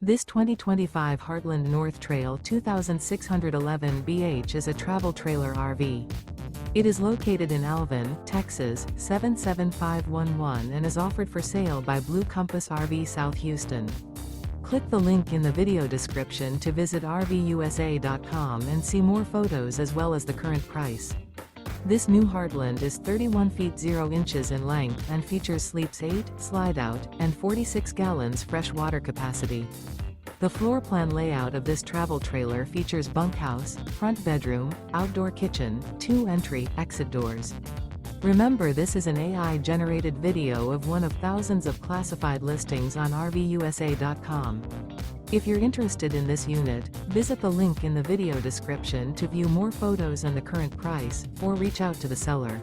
This 2025 Heartland North Trail 2611 BH is a travel trailer RV. It is located in Alvin, Texas, 77511 and is offered for sale by Blue Compass RV South Houston. Click the link in the video description to visit RVUSA.com and see more photos as well as the current price. This new Heartland is 31 feet 0 inches in length and features sleeps 8, slide-out, and 46 gallons fresh water capacity. The floor plan layout of this travel trailer features bunkhouse, front bedroom, outdoor kitchen, 2 entry/exit doors. Remember, this is an AI-generated video of one of thousands of classified listings on RVUSA.com. If you're interested in this unit, visit the link in the video description to view more photos and the current price, or reach out to the seller.